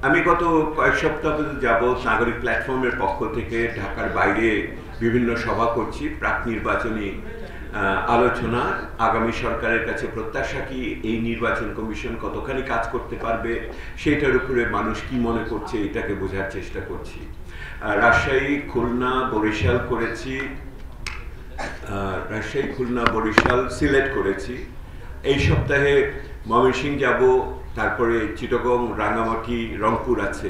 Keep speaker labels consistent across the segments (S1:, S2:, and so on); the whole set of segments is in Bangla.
S1: আমি গত কয়েক সপ্তাহ যাবৎ নাগরিক প্ল্যাটফর্মের পক্ষ থেকে ঢাকার বাইরে বিভিন্ন সভা করছি। প্রাক নির্বাচনী আলোচনা, আগামী সরকারের কাছে প্রত্যাশা কি, এই নির্বাচন কমিশন কতখানি কাজ করতে পারবে, সেটার উপরে মানুষ কি মনে করছে এটাকে বোঝার চেষ্টা করছি। রাজশাহী, খুলনা, বরিশাল করেছি, সিলেট করেছি। এই সপ্তাহে ময়মনসিংহ যাব, তারপরে চিটাগং, রাঙ্গামাটি, রংপুর আছে।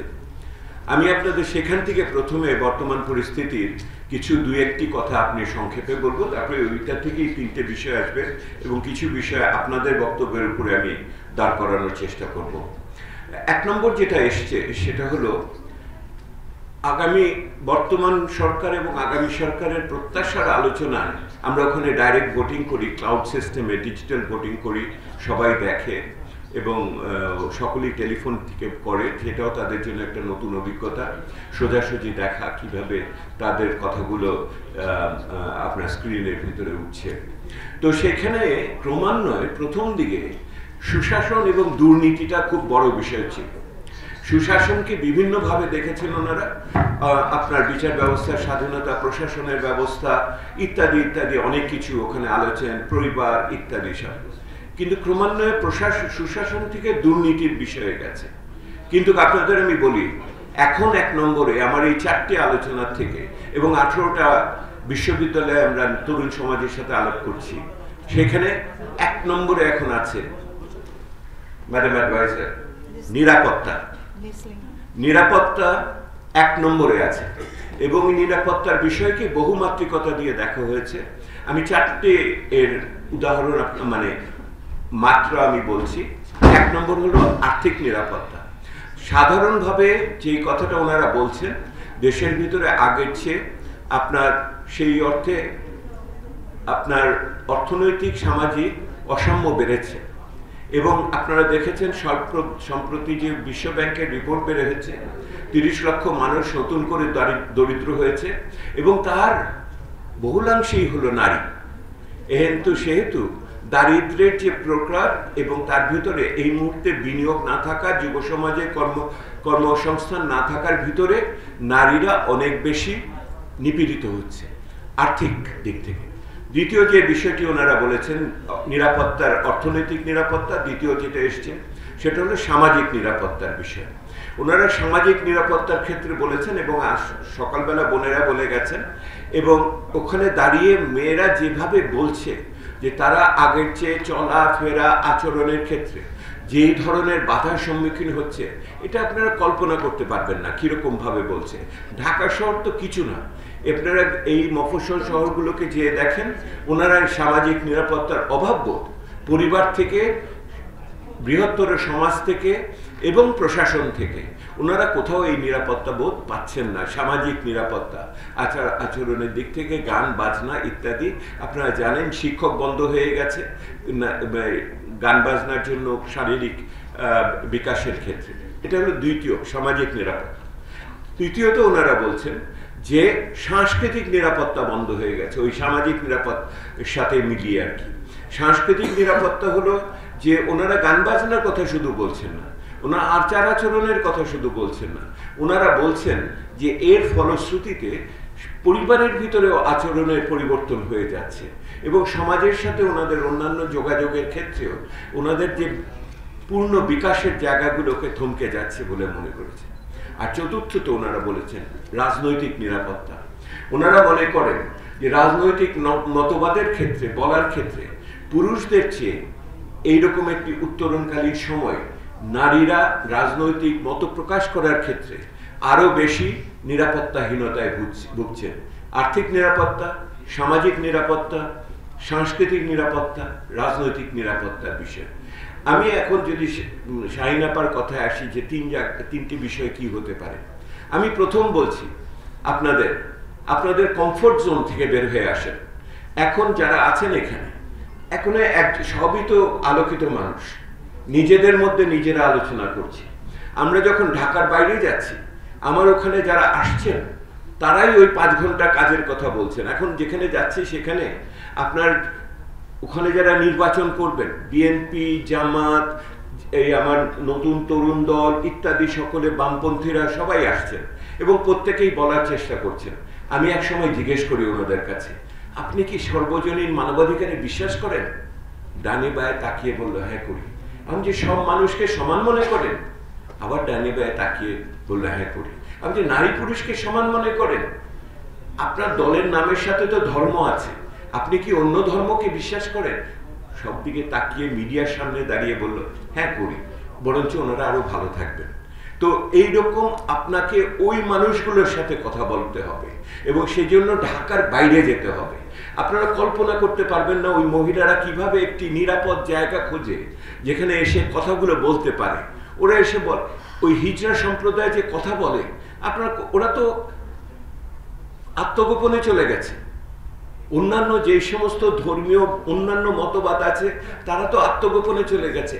S1: আমি আপনাদের সেখান থেকে প্রথমে বর্তমান পরিস্থিতির কিছু দুই একটি কথা আপনি সংক্ষেপে বলবো, তারপরে ওইটা থেকেই তিনটে বিষয় আসবে এবং কিছু বিষয় আপনাদের বক্তব্যের উপরে আমি দাঁড় করানোর চেষ্টা করব। এক নম্বর যেটা এসছে সেটা হলো আগামী বর্তমান সরকার এবং আগামী সরকারের প্রত্যাশার আলোচনায় আমরা ওখানে ডাইরেক্ট ভোটিং করি, ক্লাউড সিস্টেমে ডিজিটাল ভোটিং করি, সবাই দেখে এবং সকলেই টেলিফোন থেকে করে। সেটাও তাদের জন্য একটা নতুন অভিজ্ঞতা, সোজাসুজি দেখা কিভাবে তাদের কথাগুলো আপনার স্ক্রিনের ভিতরে উঠছে। তো সেখানে ক্রমান্বয়ে প্রথম দিকে সুশাসন এবং দুর্নীতিটা খুব বড় বিষয় ছিল। সুশাসনকে বিভিন্নভাবে দেখেছেন ওনারা, আপনার বিচার ব্যবস্থার স্বাধীনতা, প্রশাসনের ব্যবস্থা ইত্যাদি ইত্যাদি অনেক কিছু ওখানে আলোচনা, পরিবার ইত্যাদি সব। কিন্তু ক্রমান্বয়ে সুশাসন থেকে দুর্নীতির বিষয়ে গেছে। কিন্তু আপনাদের আমি বলি, এখন এক নম্বরে আমার এই চারটি আলোচনার থেকে এবং 18টা বিশ্ববিদ্যালয়ে আমরা তরুণ সমাজের সাথে আলাপ করছি, সেখানে এক নম্বরে এখন আছে ম্যাডাম অ্যাডভাইজার, নিরাপত্তা এক নম্বরে আছে। এবং নিরাপত্তার বিষয়কে বহুমাত্রিকতা দিয়ে দেখা হয়েছে। আমি চারটে এর উদাহরণ মাত্রা আমি বলছি। এক নম্বর হলো আর্থিক নিরাপত্তা। সাধারণভাবে যে কথাটা ওনারা বলছেন, দেশের ভিতরে আগের চেয়ে আপনার সেই অর্থে আপনার অর্থনৈতিক সামাজিক অসাম্য বেড়েছে। এবং আপনারা দেখেছেন সম্প্রতি যে বিশ্ব ব্যাংকের রিপোর্ট বের হয়েছে, 30 লক্ষ মানুষ নতুন করে দরিদ্র হয়েছে এবং তার বহুলাংশেই হলো নারী। সেহেতু দারিদ্র্যের যে প্রকার এবং তার ভিতরে এই মুহূর্তে বিনিয়োগ না থাকা, যুব সমাজে কর্মসংস্থান না থাকার ভিতরে নারীরা অনেক বেশি নিপীড়িত হচ্ছে আর্থিক দিক থেকে। দ্বিতীয় যে বিষয়টি ওনারা বলেছেন নিরাপত্তার, অর্থনৈতিক নিরাপত্তা। দ্বিতীয় যেটা এসছে সেটা হলো সামাজিক নিরাপত্তার বিষয়। ওনারা সামাজিক নিরাপত্তার ক্ষেত্রে বলেছেন এবং সকালবেলা বোনেরা বলে গেছেন। এবং ওখানে দাঁড়িয়ে মেয়েরা যেভাবে বলছে যে তারা আগের চেয়ে চলাফেরা আচরণের ক্ষেত্রে যেই ধরনের বাধার সম্মুখীন হচ্ছে, এটা আপনারা কল্পনা করতে পারবেন না কিরকম ভাবে বলছে। ঢাকা শহর তো কিছু না, আপনারা এই মফস্বল শহরগুলোকে যেয়ে দেখেন, ওনারা সামাজিক নিরাপত্তার অভাববোধ পরিবার থেকে, বৃহত্তর সমাজ থেকে এবং প্রশাসন থেকে ওনারা কোথাও এই নিরাপত্তা বোধ পাচ্ছেন না। সামাজিক নিরাপত্তা, আচরণের দিক থেকে, গান বাজনা ইত্যাদি। আপনারা জানেন শিক্ষক বন্ধ হয়ে গেছে গান বাজনার জন্য শারীরিক বিকাশের ক্ষেত্রে। এটা হলো দ্বিতীয় সামাজিক নিরাপত্তা। তৃতীয়ত ওনারা বলছেন যে সাংস্কৃতিক নিরাপত্তা বন্ধ হয়ে গেছে, ওই সামাজিক নিরাপত্তার সাথে মিলিয়ে আর কি। সাংস্কৃতিক নিরাপত্তা হলো যে ওনারা গান বাজনার কথা শুধু বলছেন না, ওনারা আচার আচরণের কথা শুধু বলছেন না, ওনারা বলছেন যে এর ফলশ্রুতিতে পরিবারের ভিতরেও আচরণের পরিবর্তন হয়ে যাচ্ছে এবং সমাজের সাথে ওনাদের অন্যান্য যোগাযোগের ক্ষেত্রেও ওনাদের যে পূর্ণ বিকাশের জায়গাগুলোকে থমকে যাচ্ছে বলে মনে করেছে। আর চতুর্থত ওনারা বলেছেন রাজনৈতিক নিরাপত্তা। ওনারা মনে করেন যে রাজনৈতিক মতবাদের ক্ষেত্রে, বলার ক্ষেত্রে পুরুষদের চেয়ে এইরকম একটি উত্তরণকালীন সময় নারীরা রাজনৈতিক মত প্রকাশ করার ক্ষেত্রে আরো বেশি নিরাপত্তাহীনতায় ভুগছেন। আর্থিক নিরাপত্তা, সামাজিক নিরাপত্তা, সাংস্কৃতিক নিরাপত্তা, রাজনৈতিক নিরাপত্তার বিষয়। আমি এখন যদি শাহিন আপার কথায় আসি যে তিনটি বিষয় কি হতে পারে, আমি প্রথম বলছি আপনাদের কমফোর্ট জোন থেকে বের হয়ে আসেন। এখন যারা আছেন এখানে, এখন সবই তো আলোকিত মানুষ, নিজেদের মধ্যে নিজেরা আলোচনা করছি। আমরা যখন ঢাকার বাইরে যাচ্ছি, আমার ওখানে যারা আসছেন তারাই ওই 5 ঘন্টা কাজের কথা বলছেন। এখন যেখানে যাচ্ছি সেখানে আপনার ওখানে যারা নির্বাচন করবেন, বিএনপি, জামাত, এই আমার নতুন তরুণ দল ইত্যাদি সকলে বামপন্থীরা সবাই আসছেন এবং প্রত্যেকেই বলার চেষ্টা করছেন। আমি এক সময় জিজ্ঞেস করি ওনাদের কাছে, আপনি কি সর্বজনীন মানবাধিকারে বিশ্বাস করেন? ডানে বায়ে তাকিয়ে বললো, হ্যাঁ করি। আমি যে সব মানুষকে সমান মনে করেন? আবার ডানে বায়ে তাকিয়ে বললো, হ্যাঁ করি। আপনি যে নারী পুরুষকে সমান মনে করেন? আপনার দলের নামের সাথে তো ধর্ম আছে, আপনি কি অন্য ধর্মকে বিশ্বাস করেন? সব দিকে তাকিয়ে মিডিয়ার সামনে দাঁড়িয়ে বলল, হ্যাঁ করি, বরঞ্চ ওনারা আরো ভালো থাকবেন। তো এইরকম আপনাকে ওই মানুষগুলোর সাথে কথা বলতে হবে এবং সেই জন্য ঢাকার বাইরে যেতে হবে। আপনারা কল্পনা করতে পারবেন না ওই মহিলারা কিভাবে একটি নিরাপদ জায়গা খোঁজে যেখানে এসে কথাগুলো বলতে পারে। ওরা এসে ওই হিজড়া সম্প্রদায় যে কথা বলে, ওরা তো আত্মগোপনে চলে গেছে। অন্যান্য যে সমস্ত ধর্মীয় অন্যান্য মতবাদ আছে তারা তো আত্মগোপনে চলে গেছে।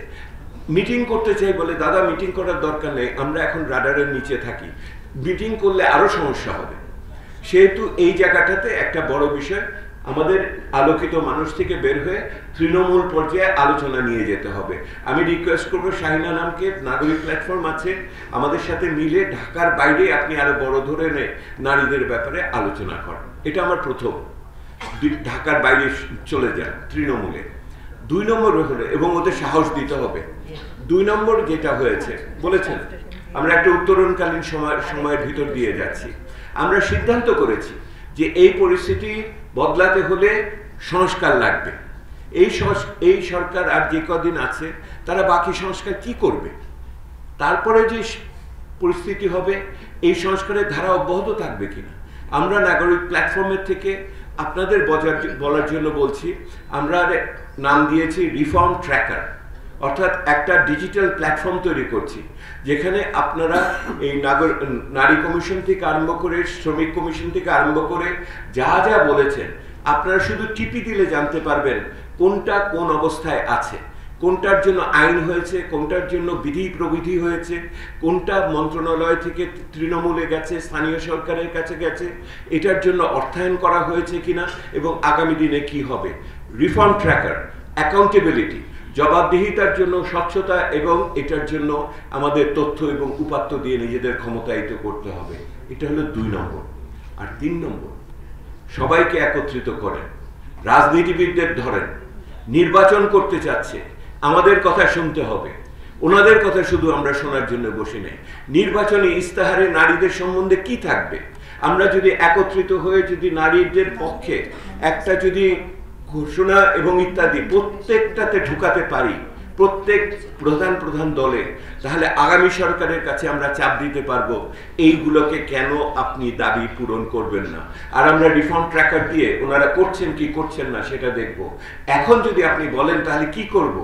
S1: মিটিং করতে চাই বলে, দাদা মিটিং করার দরকার নেই, আমরা এখন রাডারের নিচে থাকি, মিটিং করলে আরো সমস্যা হবে। সেহেতু এই জায়গাটাতে একটা বড় বিষয়, আমাদের আলোকিত মানুষ থেকে বের হয়ে তৃণমূল পর্যায়ে আলোচনা নিয়ে যেতে হবে। আমি রিকোয়েস্ট করবো শাহিনা নামকে, নাগরিক প্ল্যাটফর্ম আছে, আমাদের সাথে মিলে ঢাকার বাইরে আপনি আরো বড় ধরনের নারীদের ব্যাপারে আলোচনা করেন। এটা আমার প্রথম। ঢাকার বাইরে চলে যান তৃণমূলে। 2 নম্বর হলো, এবং ওদের সাহস দিতে হবে। 2 নম্বর যেটা হয়েছে বলেছেন, আমরা একটা উত্তরণকালীন সময়ের ভিতর দিয়ে যাচ্ছি। আমরা সিদ্ধান্ত করেছি যে এই পরিস্থিতি বদলাতে হলে সংস্কার লাগবে। এই সরকার আর যে কদিন আছে তারা বাকি সংস্কার কি করবে? তারপরে যে পরিস্থিতি হবে, এই সংস্কারের ধারা অব্যাহত থাকবে কিনা। আমরা নাগরিক প্ল্যাটফর্মের থেকে আপনাদের বলার জন্য বলছি, আমরা নাম দিয়েছি রিফর্ম ট্র্যাকার, অর্থাৎ একটা ডিজিটাল প্ল্যাটফর্ম তৈরি করছি যেখানে আপনারা এই নারী কমিশন থেকে আরম্ভ করে, শ্রমিক কমিশন থেকে আরম্ভ করে যা যা বলেছেন, আপনারা শুধু টিপি দিলে জানতে পারবেন কোনটা কোন অবস্থায় আছে, কোনটার জন্য আইন হয়েছে, কোনটার জন্য বিধি প্রবিধি হয়েছে, কোনটা মন্ত্রণালয় থেকে তৃণমূলে গেছে, স্থানীয় সরকারের কাছে গেছে, এটার জন্য অর্থায়ন করা হয়েছে কিনা এবং আগামী দিনে কি হবে। রিফর্ম ট্র্যাকার, অ্যাকাউন্টেবিলিটি, জবাবদিহিতার জন্য স্বচ্ছতা, এবং এটার জন্য আমাদের তথ্য এবং উপাত্ত দিয়ে নিজেদের ক্ষমতায়িত করতে হবে। এটা হলো 2 নম্বর। আর 3 নম্বর, সবাইকে একত্রিত করেন, রাজনীতিবিদদের ধরেন, নির্বাচন করতে চাচ্ছে, আমাদের কথা শুনতে হবে, ওনাদের কথা শুধু আমরা শোনার জন্য বসে নেই। নির্বাচনী ইস্তাহারে নারীদের সম্বন্ধে কি থাকবে? আমরা যদি একত্রিত হয়ে যদি নারীদের পক্ষে একটা যদি ঘোষণা এবং ইত্যাদি প্রত্যেকটাতে ঢুকাতে পারি, প্রত্যেক প্রধান দলে, তাহলে আগামী সরকারের কাছে আমরা চাপ দিতে পারবো এইগুলোকে কেন আপনি দাবি পূরণ করবেন না। আর আমরা রিফর্ম ট্র্যাকার দিয়ে ওনারা করছেন কি করছেন না সেটা দেখব। এখন যদি আপনি বলেন তাহলে কি করব,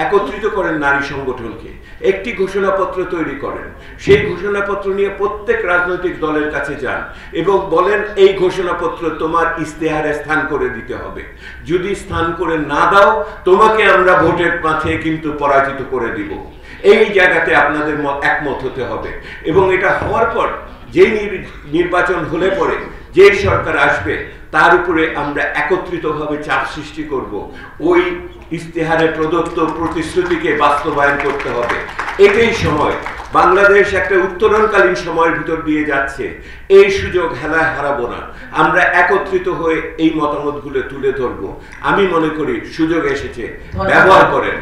S1: একত্রিত করেন নারী সংগঠনকে, একটি ঘোষণাপত্র তৈরি করেন, সেই ঘোষণাপত্র নিয়ে প্রত্যেক রাজনৈতিক দলের কাছে যান এবং বলেন এই ঘোষণাপত্র তোমার ইস্তেহারে স্থান করে দিতে হবে, যদি স্থান করে না দাও তোমাকে আমরা ভোটের মাঠে কিন্তু পরাজিত করে দিব। এই জায়গাতে আপনাদের একমত হতে হবে এবং এটা হওয়ার পর যে নির্বাচন হলে পরে যে সরকার আসবে তার উপরে আমরা একত্রিতভাবে চাপ সৃষ্টি করব। ওই ইস্তেহারে প্রদত্ত প্রতিশ্রুতিকে বাস্তবায়ন করতে হবে। এটাই সময়। বাংলাদেশ একটা উত্তরণকালীন সময়ের ভিতর দিয়ে যাচ্ছে, এই সুযোগ হেলায় হারাবো না। আমরা একত্রিত হয়ে এই মতামতগুলো তুলে ধরবো। আমি মনে করি সুযোগ এসেছে, ব্যবহার করেন।